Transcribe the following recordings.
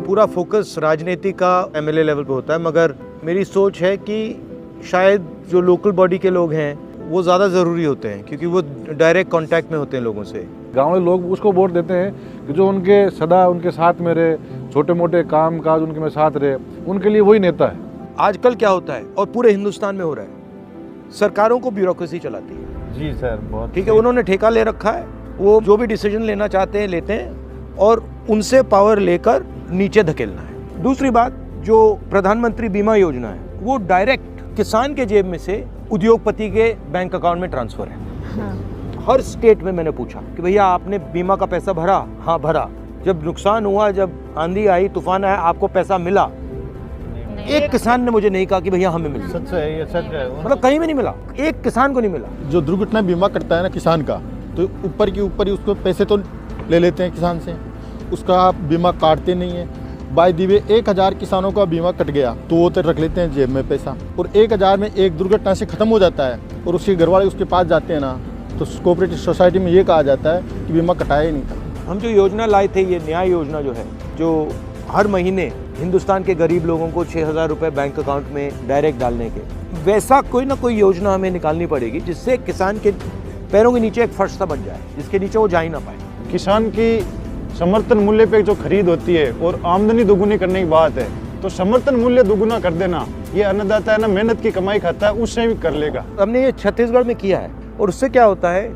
पूरा फोकस राजनीति का एमएलए लेवल पे होता है, मगर मेरी सोच है कि शायद जो लोकल बॉडी के लोग हैं वो ज़्यादा ज़रूरी होते हैं, क्योंकि वो डायरेक्ट कांटेक्ट में होते हैं लोगों से। गांव में लोग उसको वोट देते हैं कि जो उनके सदा उनके साथ में रहे, छोटे मोटे काम काज उनके में साथ रहे, उनके लिए वही नेता है। आजकल क्या होता है और पूरे हिंदुस्तान में हो रहा है, सरकारों को ब्यूरोक्रेसी चलाती है। जी सर, बहुत ठीक है, उन्होंने ठेका ले रखा है, वो जो भी डिसीजन लेना चाहते हैं लेते हैं और उनसे पावर लेकर नीचे धकेलना है। दूसरी बात, जो प्रधानमंत्री बीमा योजना है वो डायरेक्ट किसान के जेब में से उद्योगपति के बैंक अकाउंट में ट्रांसफर है। हर स्टेट में मैंने पूछा कि भैया आपने बीमा का पैसा भरा? हाँ भरा। जब नुकसान हुआ, जब आंधी आई, तूफान आया, आपको पैसा मिला? एक किसान ने मुझे नहीं कहा कि भैया हमें मिला। सच है, ये सच है। मतलब कहीं भी नहीं मिला, एक किसान को नहीं मिला। जो दुर्घटना बीमा करता है ना किसान का, तो ऊपर की ऊपर ही उसको पैसे तो ले लेते हैं किसान से, उसका बीमा काटते नहीं है। बाय दी वे 1000 किसानों का बीमा कट गया तो वो तो रख लेते हैं जेब में पैसा, और 1000 में एक दुर्घटना से ख़त्म हो जाता है और उसके घर वाले उसके पास जाते हैं ना, तो कोऑपरेटिव सोसाइटी में ये कहा जाता है कि बीमा कटाया ही नहीं था। हम जो योजना लाए थे, ये न्याय योजना जो है, जो हर महीने हिंदुस्तान के गरीब लोगों को 6000 रुपये बैंक अकाउंट में डायरेक्ट डालने के, वैसा कोई ना कोई योजना हमें निकालनी पड़ेगी जिससे किसान के पैरों के नीचे एक फर्श सा बन जाए, जिसके नीचे वो जा ही ना पाए। किसान की समर्थन मूल्य पे जो खरीद होती है और आमदनी दोगुनी करने की बात है, तो समर्थन मूल्य दोगुना कर देना, ये अन्नदाता है ना, मेहनत की कमाई खाता है, उससे भी कर लेगा। हमने ये छत्तीसगढ़ में किया है और उससे क्या होता है,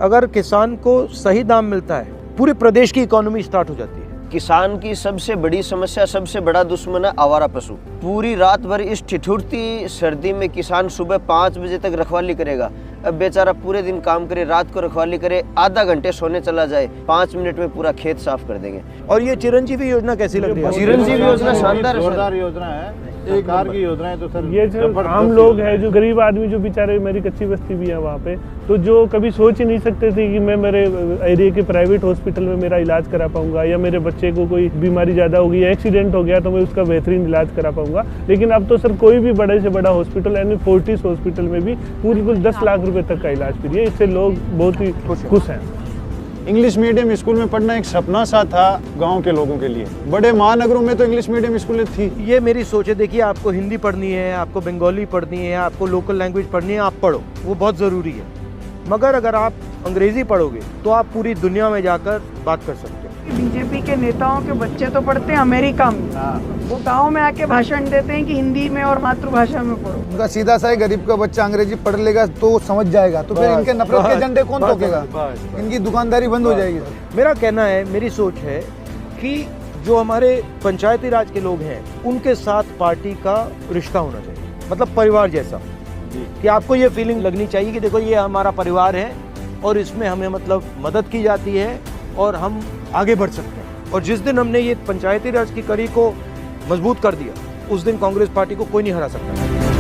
अगर किसान को सही दाम मिलता है, पूरे प्रदेश की इकोनॉमी स्टार्ट हो जाती है। किसान की सबसे बड़ी समस्या, सबसे बड़ा दुश्मन है आवारा पशु। पूरी रात भर इस ठिठुरती सर्दी में किसान सुबह 5 बजे तक रखवाली करेगा। अब बेचारा पूरे दिन काम करे, रात को रखवाली करे, आधा घंटे सोने चला जाए, 5 मिनट में पूरा खेत साफ कर देंगे। और ये चिरंजीवी योजना कैसी लग रही है? चिरंजीवी योजना शानदार योजना है, सरकार की योजना है। तो सर ये जो आम लोग हैं, जो गरीब आदमी, जो बेचारे, मेरी कच्ची बस्ती भी है वहाँ पे, तो जो कभी सोच ही नहीं सकते थे कि मैं मेरे एरिया के प्राइवेट हॉस्पिटल में मेरा इलाज करा पाऊंगा, या मेरे बच्चे को कोई बीमारी ज़्यादा हो गई या एक्सीडेंट हो गया तो मैं उसका बेहतरीन इलाज करा पाऊंगा। लेकिन अब तो सर कोई भी बड़े से बड़ा हॉस्पिटल, यानी फोर्टिस हॉस्पिटल में भी पूरी कुल 10 लाख रुपए तक का इलाज फ्री है। इससे लोग बहुत ही खुश हैं। इंग्लिश मीडियम स्कूल में पढ़ना एक सपना सा था गांव के लोगों के लिए। बड़े महानगरों में तो इंग्लिश मीडियम स्कूलें थी। ये मेरी सोच है। देखिए, आपको हिंदी पढ़नी है, आपको बंगाली पढ़नी है, आपको लोकल लैंग्वेज पढ़नी है, आप पढ़ो, वो बहुत ज़रूरी है। मगर अगर आप अंग्रेज़ी पढ़ोगे तो आप पूरी दुनिया में जाकर बात कर सकते हैं। बीजेपी के नेताओं के बच्चे तो पढ़ते हैं अमेरिका में, वो गांव में आके भाषण देते हैं कि हिंदी में और मातृभाषा में पढ़ो। उनका सीधा सा है, गरीब का बच्चा अंग्रेजी पढ़ लेगा तो समझ जाएगा, तो फिर इनके नफरत के झंडे कौन ठोकेगा? इनकी दुकानदारी बंद हो जाएगी। मेरा कहना है, मेरी सोच है कि जो हमारे पंचायती राज के लोग हैं उनके साथ पार्टी का रिश्ता होना चाहिए, मतलब परिवार जैसा, कि आपको ये फीलिंग लगनी चाहिए कि देखो ये हमारा परिवार है और इसमें हमें मतलब मदद की जाती है और हम आगे बढ़ सकते हैं। और जिस दिन हमने ये पंचायती राज की कड़ी को मजबूत कर दिया, उस दिन कांग्रेस पार्टी को कोई नहीं हरा सकता।